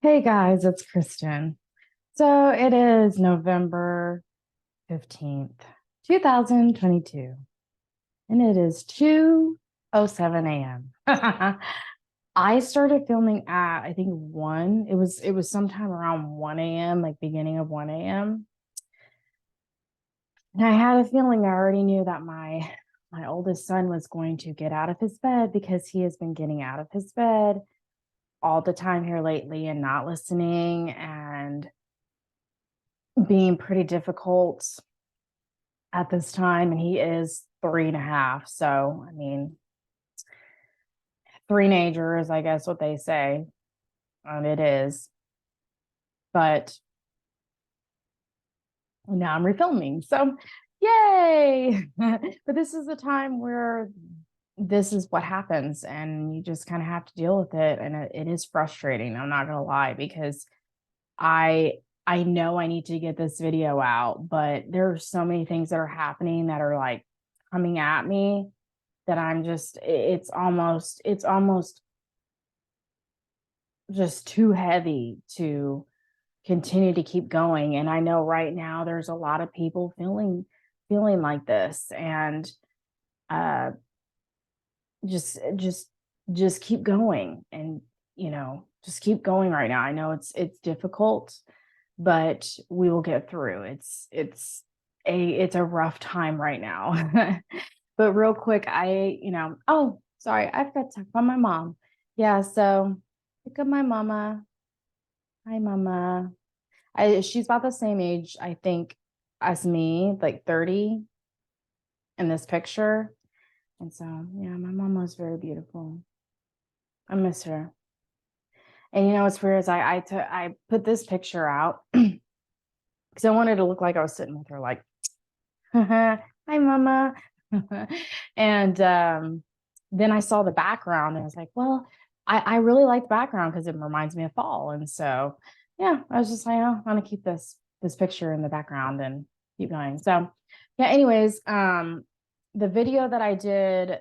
Hey guys, it's Kristen. So it is November 15th, 2022, and it is 2:07 a.m. I started filming at I think 1. It was sometime around 1 a.m., like beginning of 1 a.m. And I had a feeling I already knew that my oldest son was going to get out of his bed because he has been getting out of his bed all the time here lately and not listening and being pretty difficult at this time. And he is 3.5. So, I mean, three-nagers, I guess what they say. And it is. But now I'm refilming. So, yay. But this is a time where this is what happens and you just kind of have to deal with it. And it is frustrating. I'm not going to lie, because I I know I need to get this video out, but there are so many things that are happening that are like coming at me that I'm just it's almost just too heavy to continue to keep going. And I know right now there's a lot of people feeling like this, and uh just keep going, and just keep going right now. I know it's difficult, but we will get through. It's a rough time right now. But real quick, oh, sorry, I forgot to talk about my mom. Yeah, so pick up my mama. Hi, mama. She's about the same age, I think, as me, like 30 in this picture. And so, yeah, my mama was very beautiful. I miss her. And what's weird is I put this picture out because I wanted to look like I was sitting with her, like, hi, mama. And then I saw the background and I was like, well, I really like the background because it reminds me of fall. And so, yeah, I was just like, oh, I want to keep this picture in the background and keep going. So, yeah, anyways, the video that I did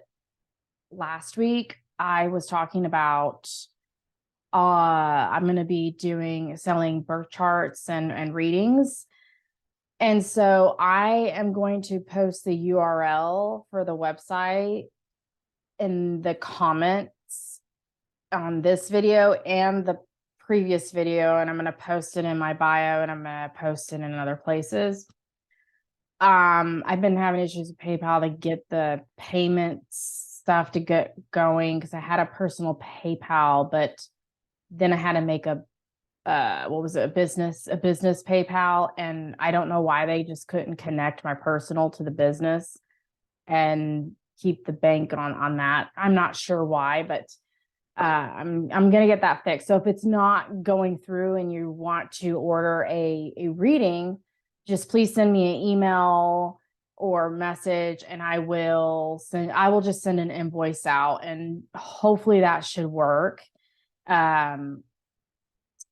last week, I was talking about I'm going to be selling birth charts and readings. And so I am going to post the URL for the website in the comments on this video and the previous video. And I'm going to post it in my bio, and I'm going to post it in other places. I've been having issues with PayPal to get the payment stuff to get going because I had a personal PayPal, but then I had to make a what was it, a business PayPal, and I don't know why they just couldn't connect my personal to the business and keep the bank on that. I'm not sure why, but I'm gonna get that fixed. So if it's not going through and you want to order a reading, just please send me an email or message, and I will just send an invoice out, and hopefully that should work.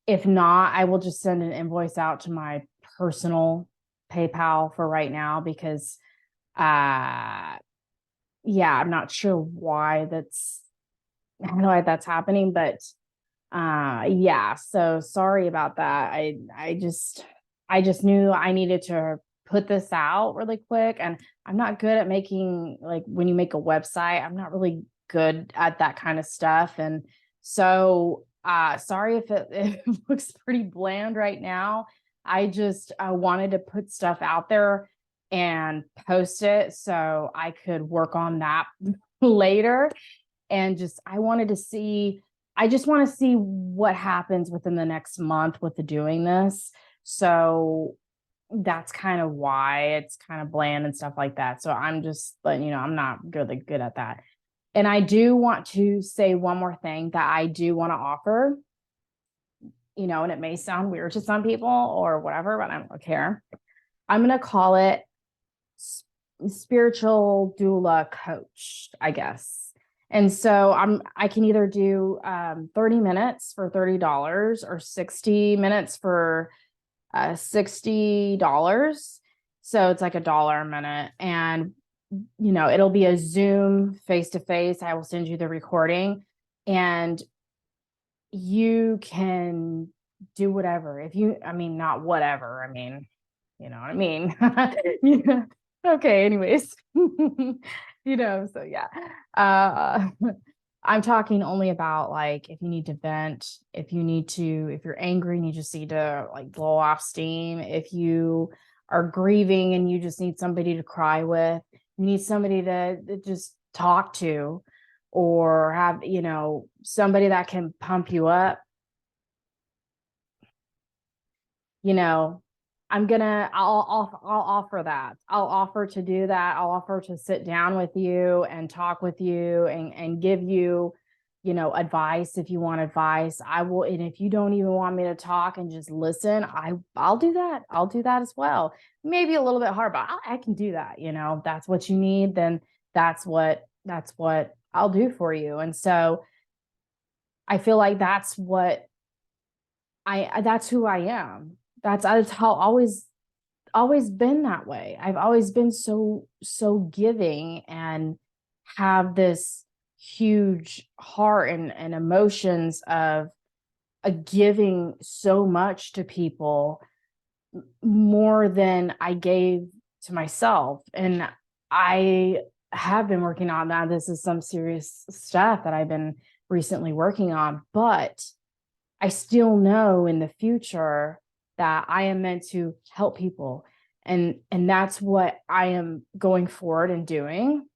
If not, I will just send an invoice out to my personal PayPal for right now, because yeah, I'm not sure why I don't know why that's happening, but yeah, so sorry about that. I just knew I needed to put this out really quick, and I'm not good at making, like, when you make a website, I'm not really good at that kind of stuff. And so sorry if it looks pretty bland right now. I wanted to put stuff out there and post it so I could work on that later. And I just want to see what happens within the next month with the doing this. So that's kind of why it's kind of bland and stuff like that. So I'm just letting I'm not really good at that. And I do want to say one more thing that I do want to offer, and it may sound weird to some people or whatever, but I don't care. I'm going to call it spiritual doula coach, I guess. And so I can either do 30 minutes for $30 or 60 minutes for $60. So it's like $1 a minute. And it'll be a Zoom face-to-face. I will send you the recording, and you can do whatever. If you, I mean, not whatever, I mean, you know what I mean? Yeah. Okay, anyways. So yeah. Uh I'm talking only about like if you need to vent, if you're angry and you just need to like blow off steam, if you are grieving and you just need somebody to cry with, you need somebody to just talk to, or have, somebody that can pump you up, you know, I'll offer that. I'll offer to do that. I'll offer to sit down with you and talk with you and give you, advice. If you want advice, I will. And if you don't even want me to talk and just listen, I'll do that. I'll do that as well. Maybe a little bit hard, but I can do that. If that's what you need, then that's what I'll do for you. And so I feel like that's who I am. That's how always been that way. I've always been so giving and have this huge heart and emotions of giving so much to people, more than I gave to myself. And I have been working on that. This is some serious stuff that I've been recently working on, but I still know in the future that I am meant to help people. And that's what I am going forward and doing.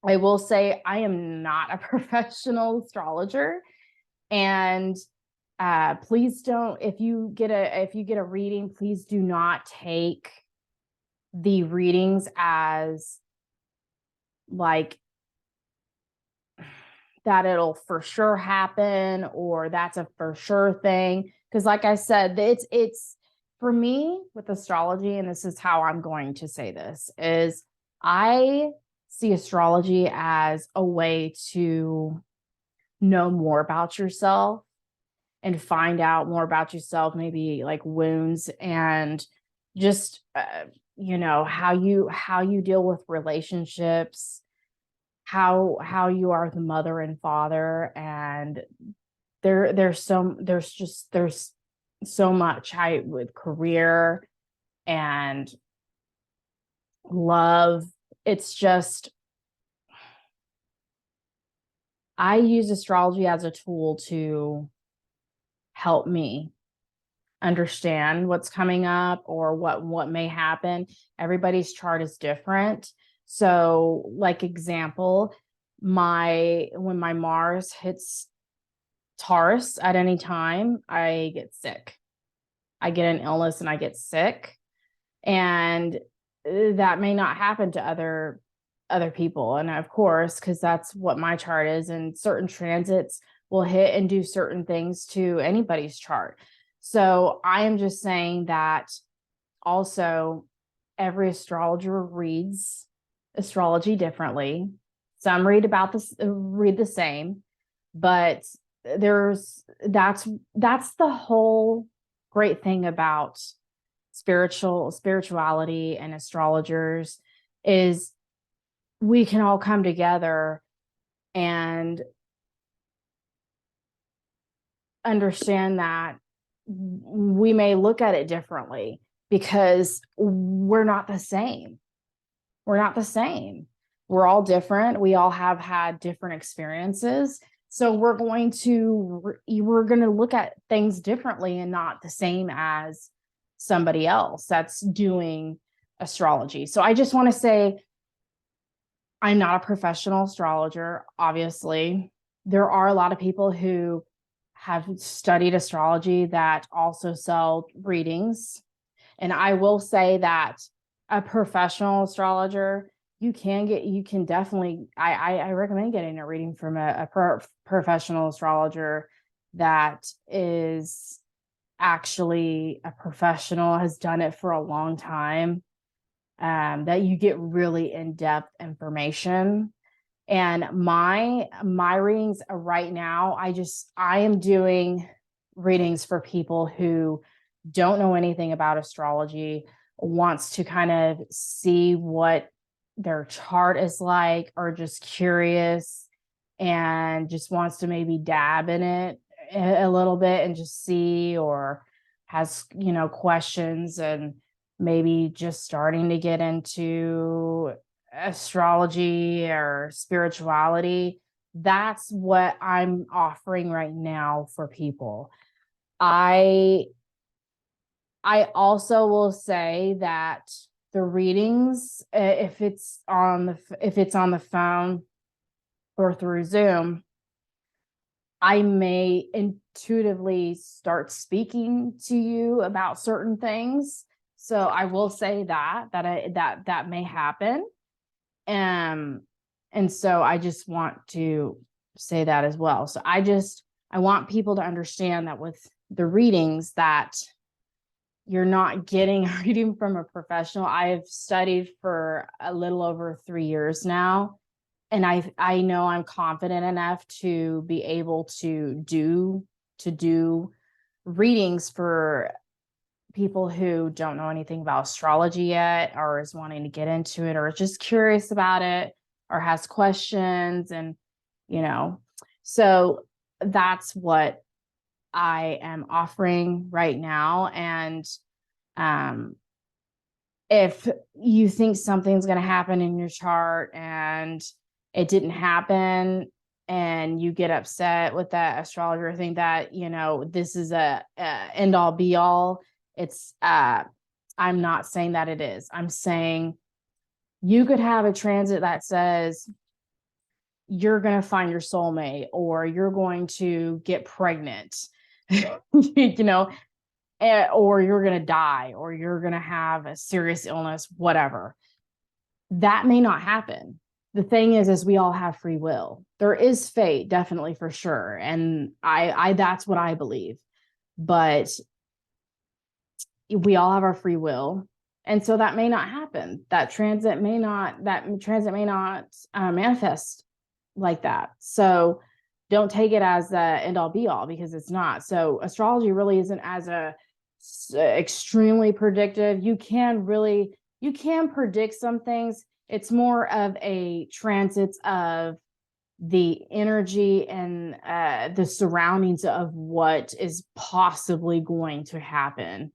I will say I am not a professional astrologer. And please don't, if you get a reading, please do not take the readings as like that it'll for sure happen, or that's a for sure thing. Because like I said, it's for me with astrology, and this is how I'm going to say this, is I see astrology as a way to know more about yourself and find out more about yourself, maybe like wounds, and just how you deal with relationships, how you are the mother and father. And there's so much with career and love. It's just, I use astrology as a tool to help me understand what's coming up or what may happen. Everybody's chart is different. So, like example, when my Mars hits Taurus at any time, I get sick. I get an illness and I get sick. And that may not happen to other people. And of course, because that's what my chart is, and certain transits will hit and do certain things to anybody's chart. So I am just saying that also every astrologer reads astrology differently. Some read the same, but that's the whole great thing about spirituality and astrologers, is we can all come together and understand that we may look at it differently because we're not the same. We're not the same. We're all different. We all have had different experiences. So we're going to look at things differently and not the same as somebody else that's doing astrology. So I just want to say, I'm not a professional astrologer, obviously. There are a lot of people who have studied astrology that also sell readings. And I will say that a professional astrologer, you can definitely, I recommend getting a reading from a professional astrologer that is actually a professional, has done it for a long time, that you get really in-depth information. And my readings right now, I am doing readings for people who don't know anything about astrology, wants to kind of see what their chart is like, or just curious and just wants to maybe dab in it, a little bit and just see, or has, questions, and maybe just starting to get into astrology or spirituality, that's what I'm offering right now for people. I also will say that the readings, if it's on the phone or through Zoom, I may intuitively start speaking to you about certain things. So I will say that may happen. And so I just want to say that as well. So I want people to understand that with the readings, that you're not getting a reading from a professional. I have studied for a little over 3 years now, and I know I'm confident enough to be able to do readings for people who don't know anything about astrology yet, or is wanting to get into it, or is just curious about it, or has questions. And so that's what I am offering right now. And if you think something's going to happen in your chart and it didn't happen, and you get upset with that astrologer, think that this is a end all be all, it's I'm not saying that it is. I'm saying you could have a transit that says you're going to find your soulmate, or you're going to get pregnant, or you're going to die, or you're going to have a serious illness, whatever. That may not happen. The thing is we all have free will. There is fate, definitely, for sure. And I that's what I believe. But we all have our free will. And so that may not happen. That transit may not manifest like that. So don't take it as the end all be all, because it's not. So astrology really isn't as extremely predictive. You can predict some things. It's more of a transits of the energy and the surroundings of what is possibly going to happen.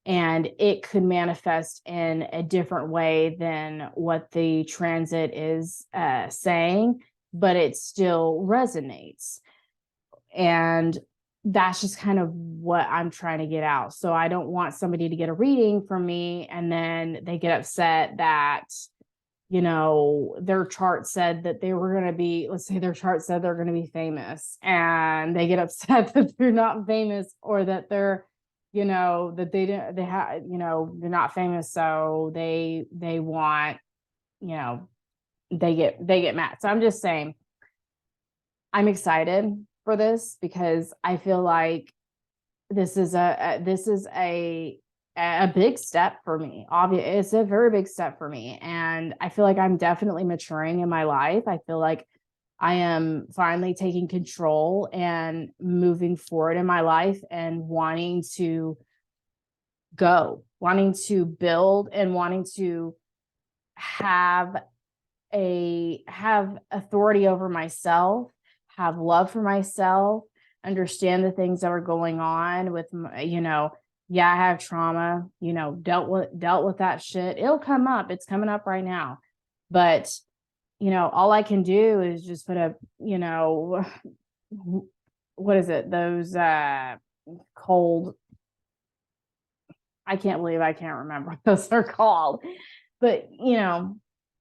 And it could manifest in a different way than what the transit is saying, but it still resonates. And that's just kind of what I'm trying to get out. So I don't want somebody to get a reading from me and then they get upset that, their chart said that they were going to be, let's say their chart said they're going to be famous, and they get upset that they're not famous, or that they're, that they're not famous. So they want, they get mad. So I'm just saying, I'm excited for this, because I feel like this is a big step for me. Obviously, it's a very big step for me. And I feel like I'm definitely maturing in my life. I feel like I am finally taking control and moving forward in my life, and wanting to build, and wanting to have authority over myself, have love for myself, understand the things that are going on with, I have trauma, dealt with that shit. It'll come up. It's coming up right now. But, all I can do is just put a, what is it? Those cold, I can't believe I can't remember what those are called. But,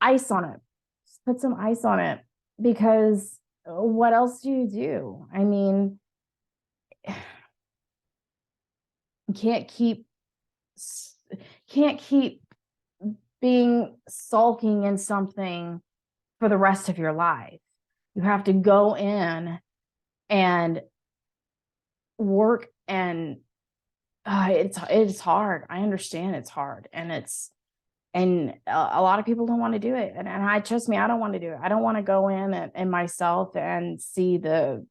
ice on it. Just put some ice on it, because what else do you do? I mean, you can't keep being sulking in something for the rest of your life. You have to go in and work, and it's hard. I understand it's hard, and a lot of people don't want to do it. And I, trust me, I don't want to do it. I don't want to go in and myself and see the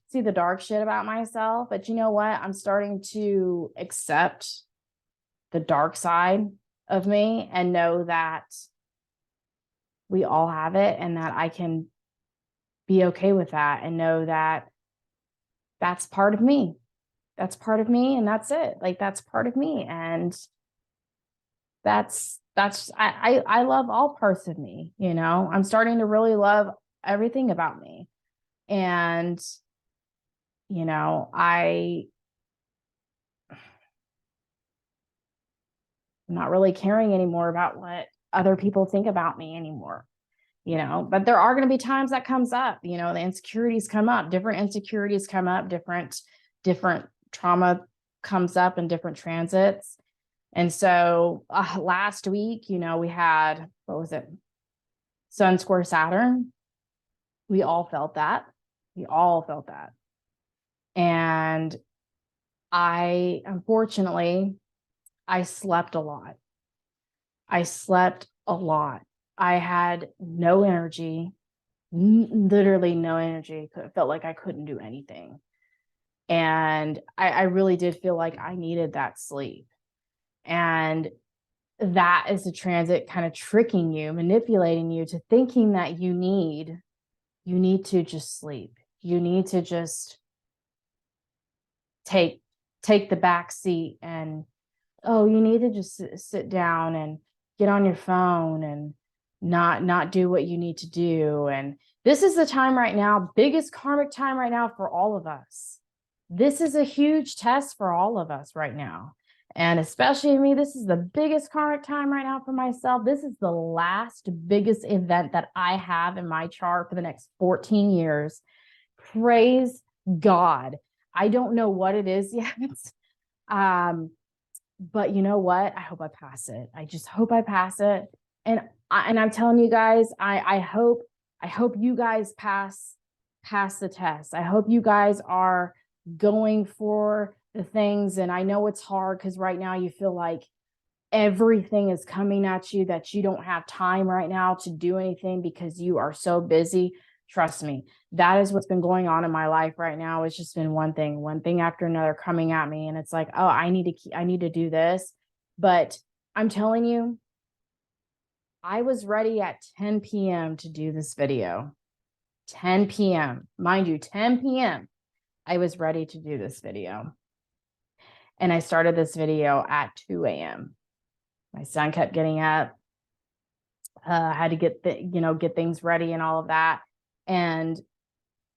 see the dark shit about myself. But you know what? I'm starting to accept the dark side of me, and know that we all have it, and that I can be okay with that, and know that that's part of me. That's part of me, and that's it. Like, that's part of me. And I love all parts of me, you know. I'm starting to really love everything about me. And, you know, I'm not really caring anymore about what other people think about me anymore, you know. But there are going to be times that comes up, you know, the insecurities come up, different insecurities come up, different trauma comes up in different transits. And so last week, you know, we had, what was it? Sun square Saturn. We all felt that. We all felt that. And unfortunately, I slept a lot. I slept a lot. I had no energy, literally no energy. It felt like I couldn't do anything. And I really did feel like I needed that sleep. And that is the transit kind of tricking you, manipulating you to thinking that you need to just sleep. You need to just take the back seat, and oh, you need to just sit down and get on your phone and not do what you need to do. And this is the time right now, biggest karmic time right now for all of us. This is a huge test for all of us right now. And especially me, this is the biggest karmic time right now for myself. This is the last biggest event that I have in my chart for the next 14 years. Praise God. I don't know what it is yet. But you know what? I hope I pass it. I just hope I pass it. And I'm telling you guys, I hope you guys pass the test. I hope you guys are going for the things. And I know it's hard because right now you feel like everything is coming at you, that you don't have time right now to do anything because you are so busy. Trust me, that is what's been going on in my life right now. It's just been one thing after another coming at me. And it's like, oh, I need to do this. But I'm telling you, I was ready at 10 p.m. to do this video. 10 p.m. Mind you, 10 p.m. I was ready to do this video. And I started this video at 2 a.m. My son kept getting up. I had to get things ready and all of that. And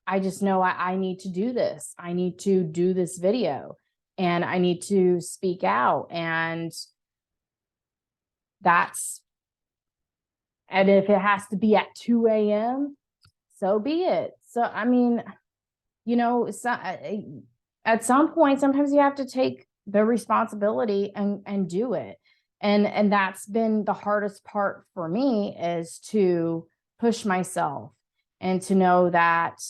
I just know I need to do this. I need to do this video, and I need to speak out. And if it has to be at 2 a.m., so be it. So, I mean, you know, at some point, sometimes you have to take the responsibility and do it. And that's been the hardest part for me, is to push myself and to know that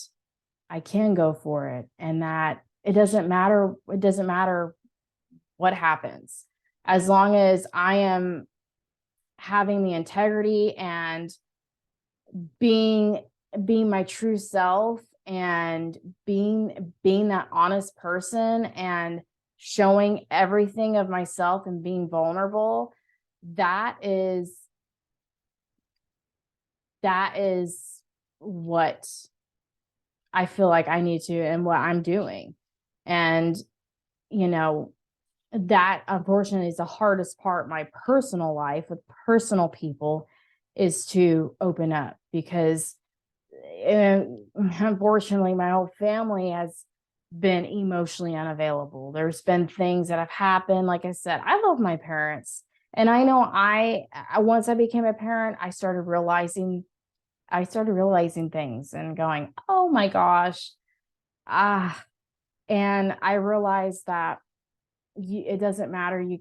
I can go for it, and that it doesn't matter what happens, as long as I am having the integrity and being my true self, and being that honest person, and showing everything of myself and being vulnerable. That is what I feel like I need to, and what I'm doing. And, you know, that unfortunately is the hardest part, my personal life with personal people, is to open up, because unfortunately my whole family has been emotionally unavailable. There's been things that have happened. Like I said, I love my parents, and I know once I became a parent, I started realizing things and going, oh my gosh. And I realized that it doesn't matter. You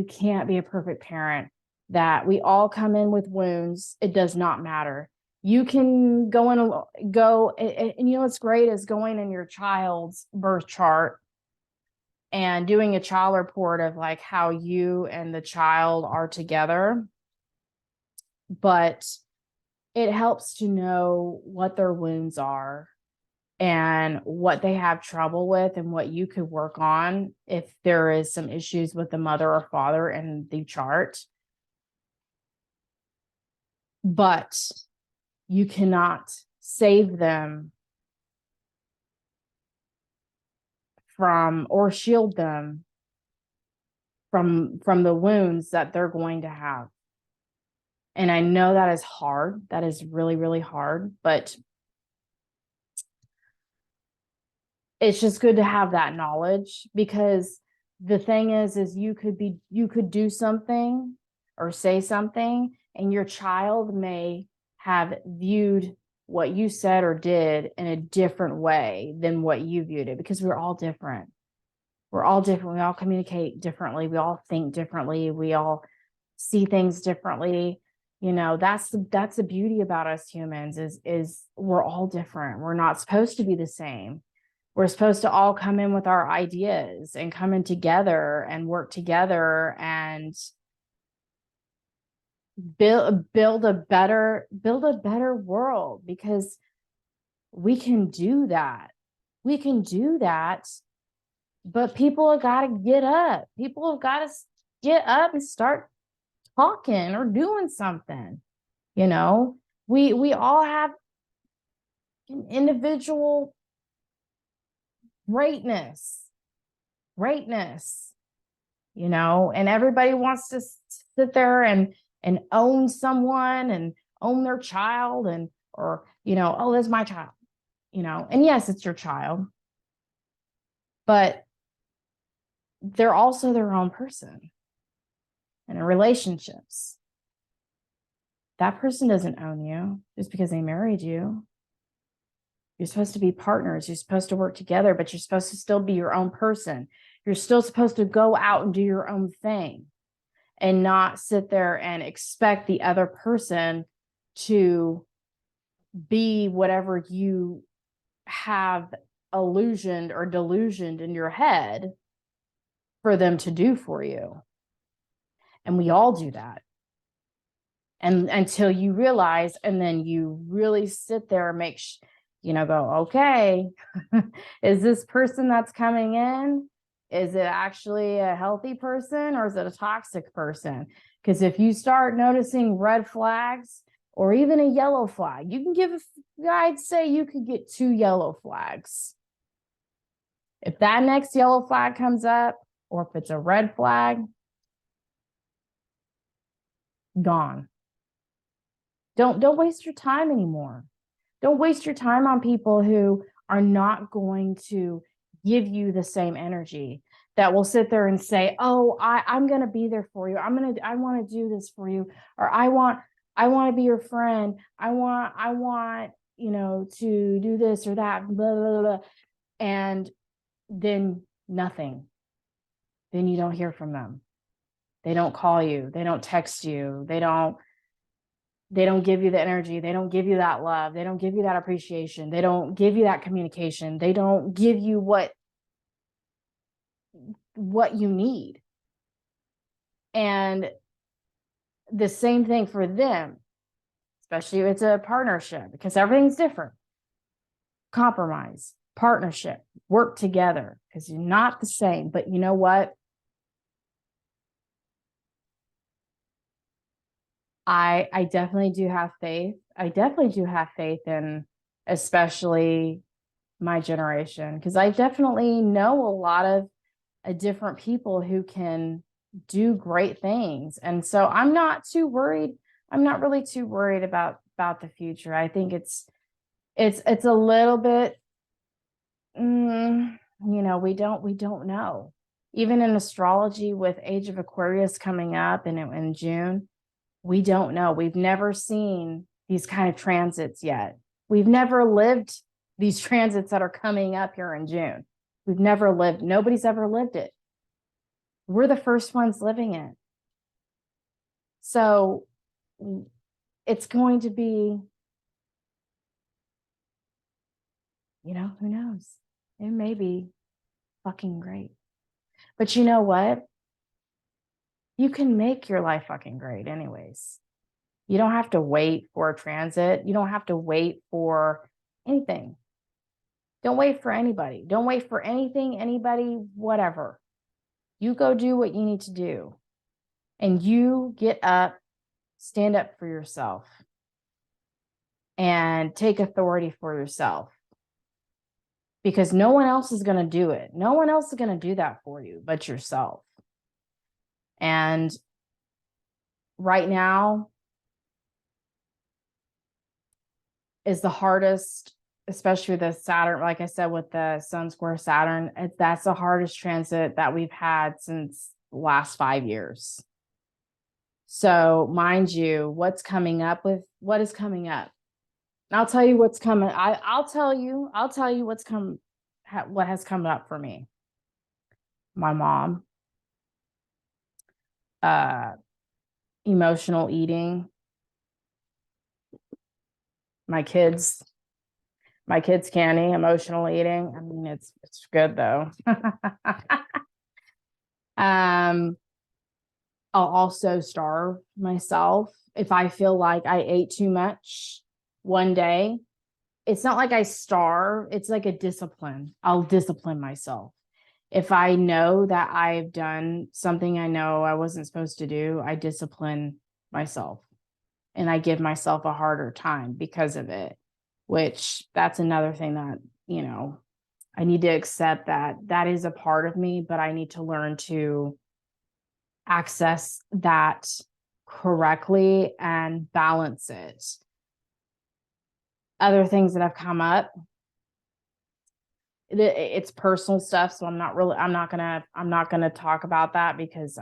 can't be a perfect parent, that we all come in with wounds. It does not matter. You can and you know, what's great is going in your child's birth chart and doing a child report of like how you and the child are together. But it helps to know what their wounds are and what they have trouble with, and what you could work on if there is some issues with the mother or father in the chart. But you cannot save them from, or shield them from the wounds that they're going to have. And I know that is hard. That is really, really hard, but it's just good to have that knowledge, because the thing is you could do something or say something, and your child may have viewed what you said or did in a different way than what you viewed it, because we're all different. We're all different. We all communicate differently. We all think differently. We all see things differently. You know, that's the beauty about us humans is we're all different. We're not supposed to be the same. We're supposed to all come in with our ideas and come in together and work together and build a better world, because we can do that. We can do that, but people have got to get up. People have got to get up and start talking or doing something. You know, we all have an individual greatness, you know, and everybody wants to sit there and own someone and own their child, and, or, you know, oh, that's my child, you know, and yes, it's your child, but they're also their own person. And in relationships, that person doesn't own you just because they married you. You're supposed to be partners. You're supposed to work together, but you're supposed to still be your own person. You're still supposed to go out and do your own thing, and not sit there and expect the other person to be whatever you have illusioned or delusioned in your head for them to do for you. And we all do that. And until you realize, and then you really sit there and go, okay, is this person that's coming in, is it actually a healthy person, or is it a toxic person? Because if you start noticing red flags or even a yellow flag, you can I'd say you could get 2 yellow flags. If that next yellow flag comes up, or if it's a red flag, gone. Don't waste your time anymore. Don't waste your time on people who are not going to give you the same energy, that will sit there and say, oh, I'm going to be there for you. I want to do this for you. Or I want to be your friend. I want, you know, to do this or that, blah, blah, blah. And then nothing. Then you don't hear from them. They don't call you. They don't text you. They don't give you the energy. They don't give you that love. They don't give you that appreciation. They don't give you that communication. They don't give you what you need. And the same thing for them, especially if it's a partnership, because everything's different. Compromise, partnership, work together, because you're not the same. But you know what? I definitely do have faith. I definitely do have faith in especially my generation, because I definitely know a lot of different people who can do great things. And so I'm not too worried. I'm not really too worried about the future. I think it's a little bit, you know, we don't know. Even in astrology, with Age of Aquarius coming up in June, we don't know. We've never seen these kind of transits yet. We've never lived these transits that are coming up here in June. We've never lived. Nobody's ever lived it. We're the first ones living it. So it's going to be, you know, who knows? It may be fucking great. But you know what? You can make your life fucking great anyways. You don't have to wait for a transit. You don't have to wait for anything. Don't wait for anybody. Don't wait for anything, anybody, whatever. You go do what you need to do. And you get up, stand up for yourself, and take authority for yourself. because no one else is going to do it. No one else is going to do that for you but yourself. And right now is the hardest, especially with the Saturn, like I said, with the Sun square Saturn. That's the hardest transit that we've had since the last 5 years. So mind you, what is coming up? I'll tell you what's coming. I'll tell you what has come up for me. My mom, emotional eating, my kids candy, emotional eating. I mean, it's good though. I'll also starve myself if I feel like I ate too much one day. It's not like I starve, it's like a discipline. I'll discipline myself. If I know that I've done something I know I wasn't supposed to do, I discipline myself and I give myself a harder time because of it, which that's another thing that, I need to accept that is a part of me, but I need to learn to access that correctly and balance it. Other things that have come up, it's personal stuff, so I'm not gonna talk about that because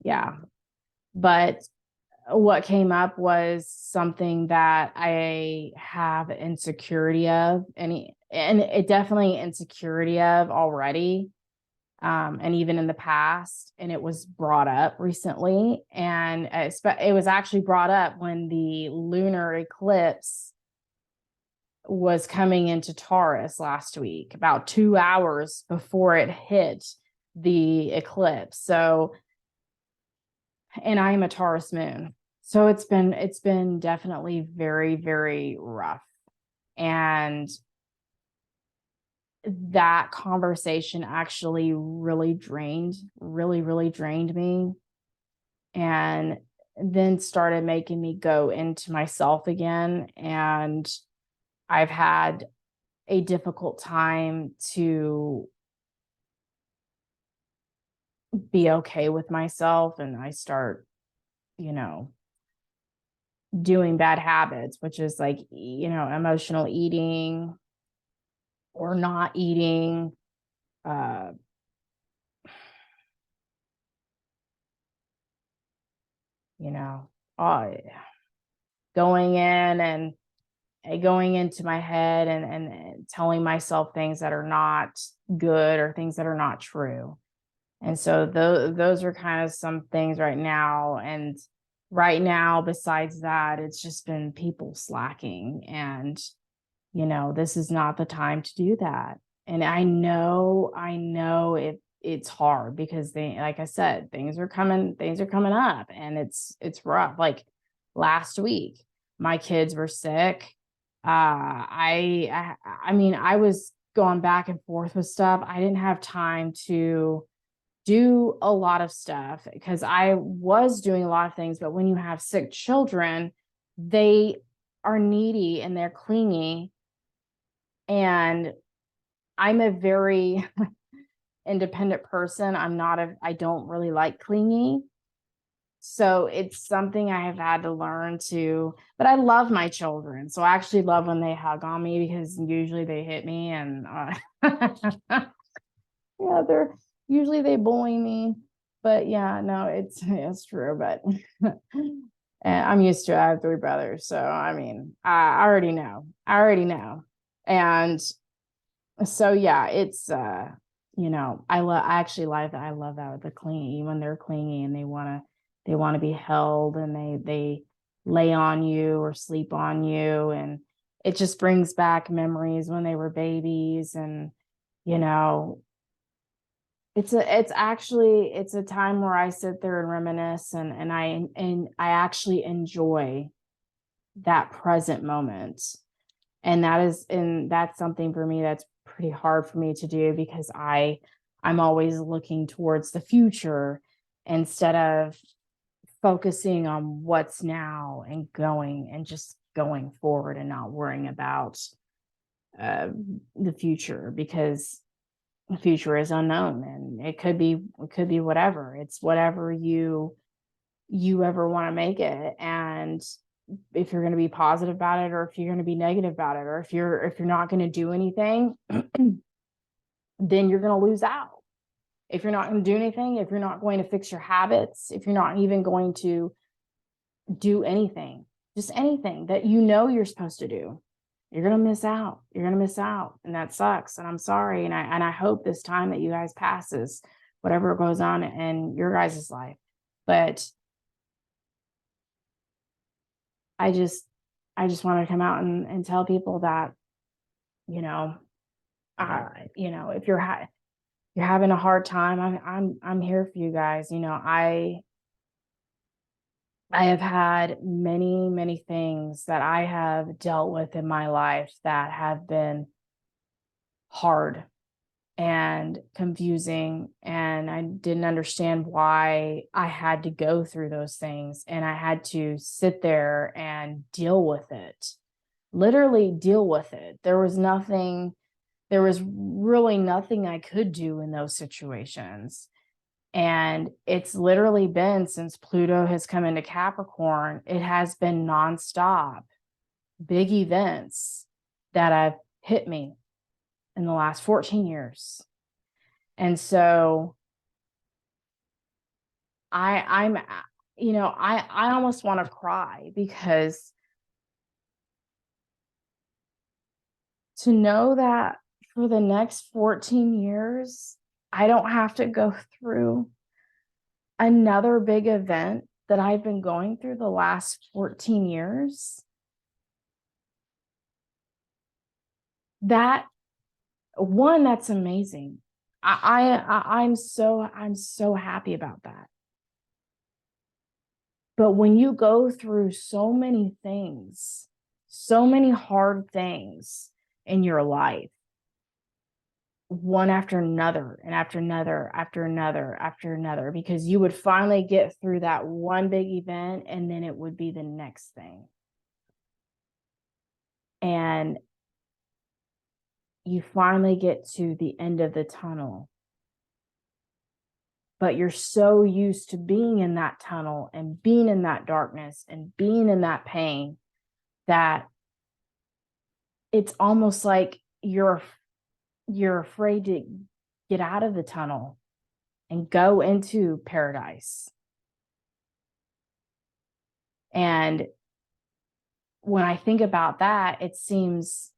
yeah. But what came up was something that I have insecurity of, and it definitely insecurity of already, and even in the past, and it was brought up recently, and it was actually brought up when the lunar eclipse was coming into Taurus last week, about 2 hours before it hit the eclipse. So, and I am a Taurus moon. So it's been definitely very, very rough. And that conversation actually really drained me. And then started making me go into myself again. And I've had a difficult time to be okay with myself, and I start, doing bad habits, which is like, emotional eating or not eating, uh, you know, uh, going in and going into my head and telling myself things that are not good or things that are not true. And so those are kind of some things right now. And right now, besides that, it's just been people slacking. And, this is not the time to do that. And I know it's hard because like I said, things are coming up, and it's rough. Like last week, my kids were sick. I mean, I was going back and forth with stuff. I didn't have time to do a lot of stuff because I was doing a lot of things. But when you have sick children, they are needy and they're clingy. And I'm a very independent person. I don't really like clingy. So it's something I have had to learn to, but I love my children. So I actually love when they hug on me because usually they hit me and yeah, they bully me. But yeah, no, it's true. But and I'm used to it. I have 3 brothers. So I mean, I already know. And so yeah, it's I actually like that. I love that, the clingy, when they're clingy and they want to be held, and they lay on you or sleep on you, and it just brings back memories when they were babies. And it's a time where I sit there and reminisce, and I actually enjoy that present moment. And that's something for me that's pretty hard for me to do because I'm always looking towards the future instead of focusing on what's now and just going forward and not worrying about the future, because the future is unknown, and it could be whatever. It's whatever you ever want to make it. And if you're going to be positive about it, or if you're going to be negative about it, or if you're not going to do anything, then you're going to lose out. If you're not going to do anything, if you're not going to fix your habits, if you're not even going to do anything, just anything that you're supposed to do, you're going to miss out. You're going to miss out. And that sucks. And I'm sorry. And I hope this time that you guys passes, whatever goes on in your guys' life. But I just wanted to come out and tell people that, if you're having a hard time, I'm here for you guys. I have had many, many things that I have dealt with in my life that have been hard and confusing, and I didn't understand why I had to go through those things, and I had to sit there and deal with it, literally deal with it. There was really nothing I could do in those situations. And it's literally been, since Pluto has come into Capricorn, it has been nonstop big events that have hit me in the last 14 years. And so I almost want to cry, because to know that for the next 14 years, I don't have to go through another big event that I've been going through the last 14 years. That's amazing. I'm so happy about that. But when you go through so many things, so many hard things in your life, one after another and after another, after another, after another, because you would finally get through that one big event, and then it would be the next thing. And you finally get to the end of the tunnel, but you're so used to being in that tunnel and being in that darkness and being in that pain that it's almost like you're afraid to get out of the tunnel and go into paradise. And when I think about that, it seems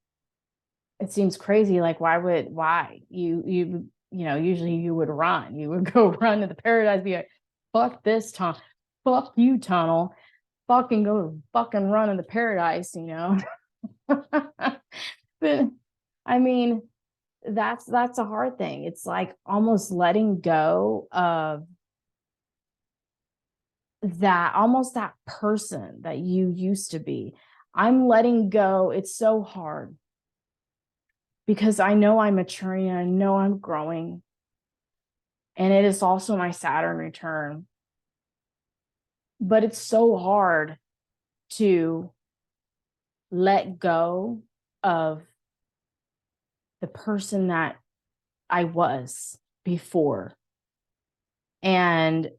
crazy. Like, why usually you would run. You would go run to the paradise, be like, fuck this tunnel, fuck you tunnel, fucking go fucking run in the paradise, But I mean, that's a hard thing. It's like almost letting go of that person that you used to be. I'm letting go. It's so hard, because I know I'm maturing, and I know I'm growing. And it is also my Saturn return. But it's so hard to let go of the person that I was before. And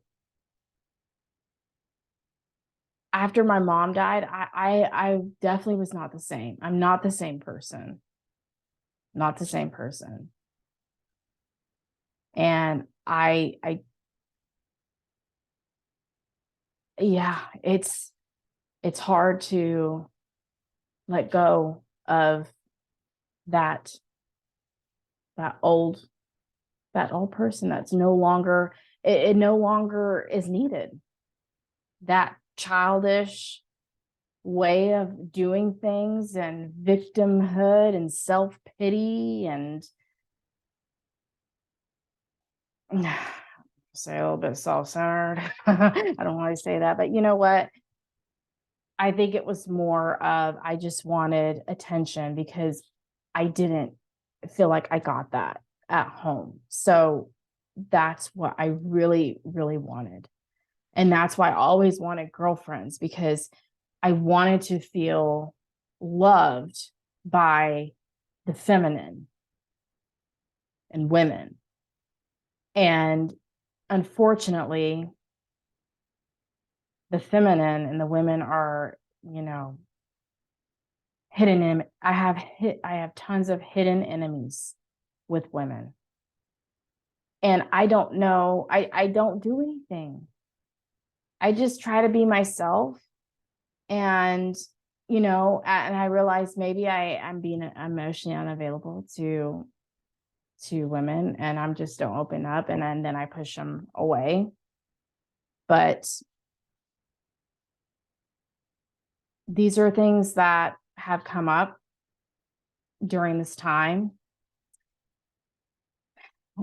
after my mom died, I definitely was not the same. I'm not the same person. Not the same person. And it's hard to let go of that old person that's no longer, it no longer is needed. That childish way of doing things, and victimhood, and self-pity, and say a little bit self-centered. I don't want to say that, but you know what? I think it was more of, I just wanted attention, because I didn't feel like I got that at home. So that's what I really, really wanted. And that's why I always wanted girlfriends, because I wanted to feel loved by the feminine in women. And unfortunately, the feminine and the women are, hidden. I have tons of hidden enemies with women. And I don't know, I don't do anything. I just try to be myself. And, and I realize maybe I'm being emotionally unavailable to women, and I'm just don't open up, and then I push them away. But these are things that have come up during this time.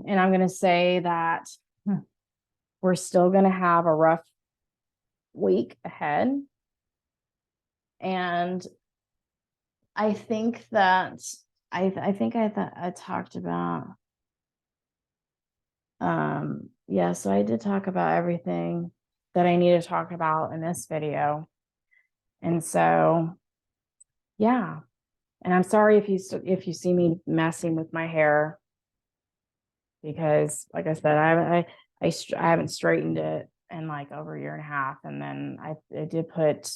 And I'm going to say that we're still going to have a rough week ahead. And I think that I talked about, so I did talk about everything that I need to talk about in this video. And so, yeah. And I'm sorry if you see me messing with my hair, because like I said, I haven't straightened it in like over a year and a half. And then I did put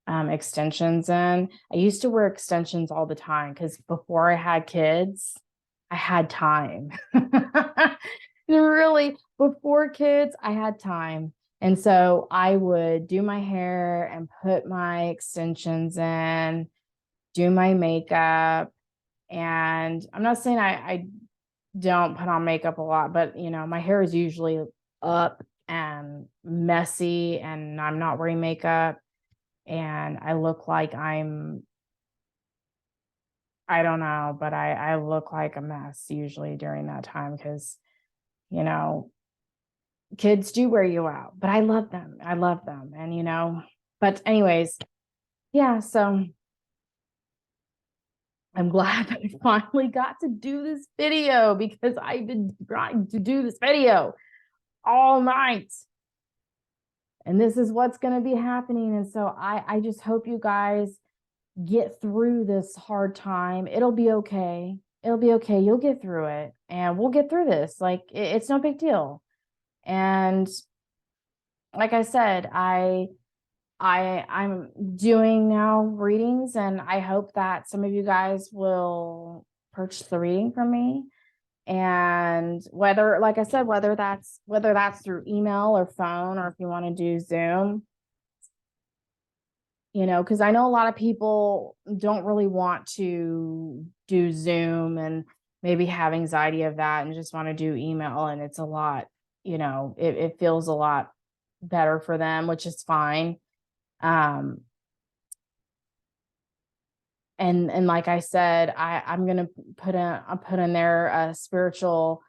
extensions in. I used to wear extensions all the time because before I had kids, I had time. Really, before kids, I had time. And so I would do my hair and put my extensions in, do my makeup. And I'm not saying I don't put on makeup a lot, but my hair is usually up and messy, and I'm not wearing makeup, and I look like I don't know, but I look like a mess usually during that time, because kids do wear you out, but I love them. And but anyways, yeah, so I'm glad that I finally got to do this video, because I've been trying to do this video all night. And this is what's going to be happening. And so I just hope you guys get through this hard time. It'll be okay. It'll be okay. You'll get through it, and we'll get through this. Like, it's no big deal. And like I said, I'm doing now readings, and I hope that some of you guys will purchase the reading from me. And whether, like I said, whether that's through email or phone, or if you want to do Zoom, because I know a lot of people don't really want to do Zoom and maybe have anxiety of that and just want to do email, and it's a lot, it feels a lot better for them, which is fine. And like I said, I'm gonna put in there a spiritual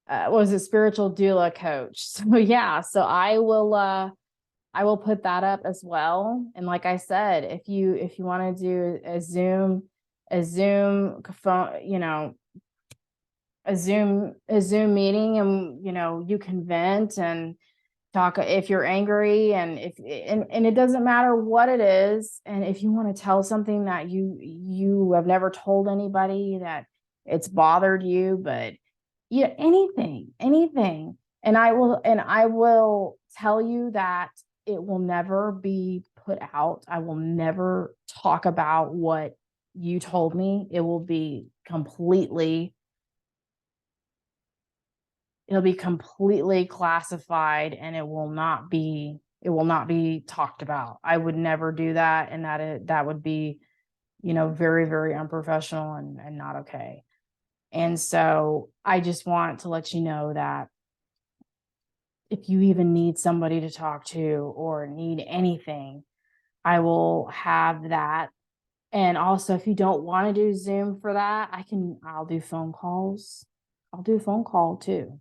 spiritual doula coach. So yeah, so I will put that up as well. And like I said, if you want to do a Zoom phone, a Zoom meeting, and you can vent and talk if you're angry, and and it doesn't matter what it is. And if you want to tell something that you have never told anybody, that it's bothered you, but anything, and I will tell you that it will never be put out. I will never talk about what you told me. It'll be completely classified, and it will not be talked about. I would never do that, and that would be very, very unprofessional and not okay. And so I just want to let you know that if you even need somebody to talk to or need anything, I will have that. And also, if you don't want to do Zoom for that, I'll do phone calls. I'll do a phone call too.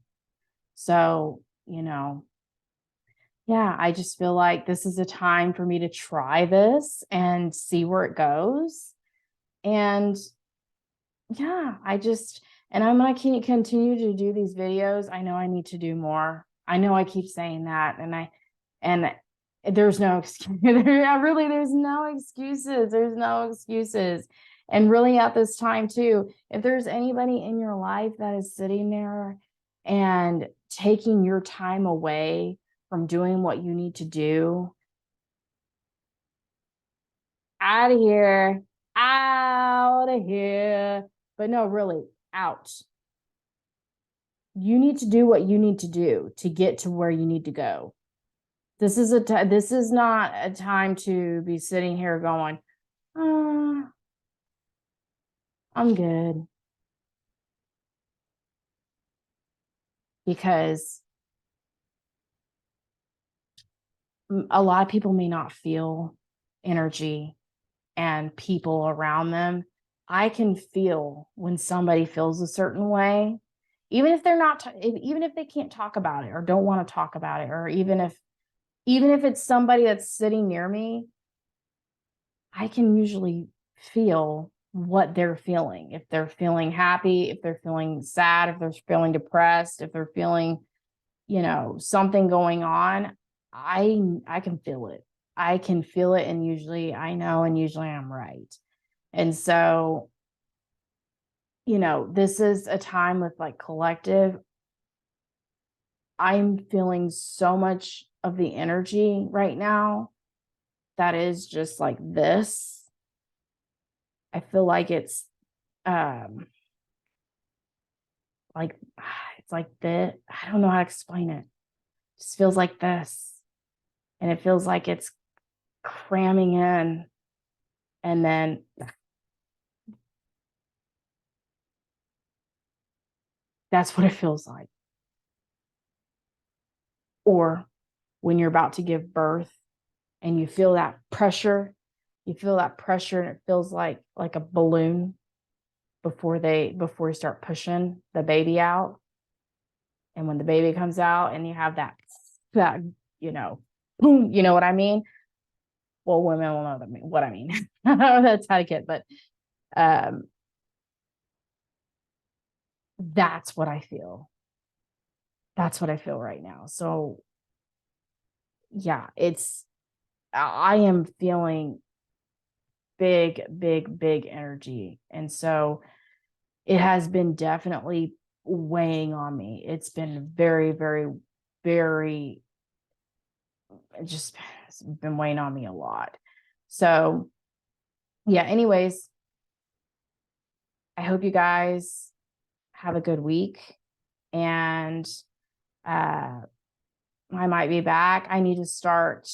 So, yeah, I just feel like this is a time for me to try this and see where it goes. And yeah, and I'm going to continue to do these videos. I know I need to do more. I know I keep saying that, and there's no excuse. There's no excuses. There's no excuses. And really at this time too, if there's anybody in your life that is sitting there and taking your time away from doing what you need to do, out of here, out of here. But no, really, out. You need to do what you need to do to get to where you need to go. This is not a time to be sitting here going, I'm good. Because a lot of people may not feel energy and people around them. I can feel when somebody feels a certain way, even if they're not, even if they can't talk about it or don't want to talk about it, or even if it's somebody that's sitting near me, I can usually feel what they're feeling. If they're feeling happy, if they're feeling sad, if they're feeling depressed, if they're feeling, something going on, I can feel it. I can feel it, and usually I know, and usually I'm right. And so, this is a time with like collective. I'm feeling so much of the energy right now that is just like this. I feel like it's like it's like this. I don't know how to explain it. It just feels like this. And it feels like it's cramming in. And then that's what it feels like. Or when you're about to give birth and you feel that pressure, and it feels like a balloon before you start pushing the baby out. And when the baby comes out and you have that boom, you know what I mean? Well, women will know what I mean. That's etiquette, but that's what I feel. That's what I feel right now. So yeah, I am feeling big, big, big energy. And so it has been definitely weighing on me. It's been very, very, very, it's been weighing on me a lot. So yeah, anyways, I hope you guys have a good week. And I might be back. I need to start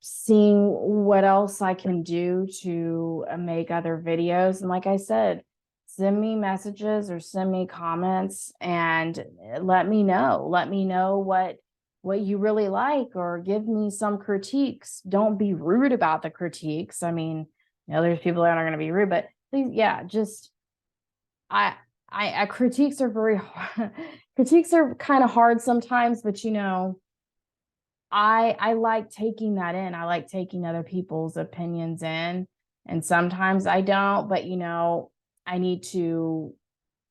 seeing what else I can do to make other videos. And like I said, send me messages or send me comments and let me know. Let me know what you really like, or give me some critiques. Don't be rude about the critiques. I mean, there's people that are going to be rude, but please, yeah, just I critiques are very hard. Critiques are kind of hard sometimes, but I like taking that in. I like taking other people's opinions in, and sometimes I don't, but I need to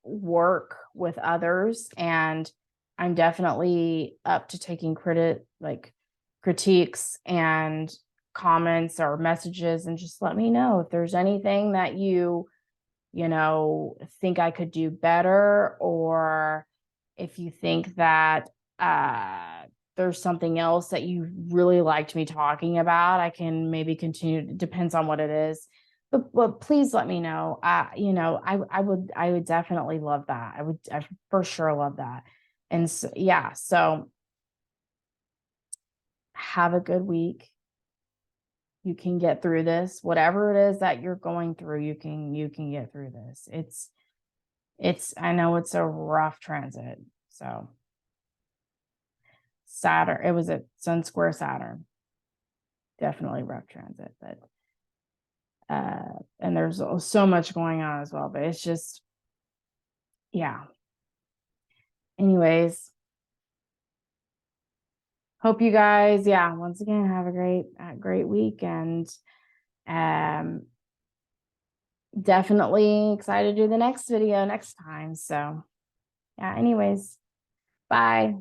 work with others, and I'm definitely up to taking critiques and comments or messages, and just let me know if there's anything that you think I could do better, or if you think that there's something else that you really liked me talking about, I can maybe continue. It depends on what it is. But please let me know. I would definitely love that. I for sure love that. And so, yeah, so have a good week. You can get through this. Whatever it is that you're going through, you can get through this. I know it's a rough transit. So Saturn, it was at Sun Square Saturn. Definitely rough transit, but and there's so much going on as well, but it's just, yeah. Anyways, hope you guys, yeah, once again, have a great week, and definitely excited to do the next video next time. So yeah, anyways, bye.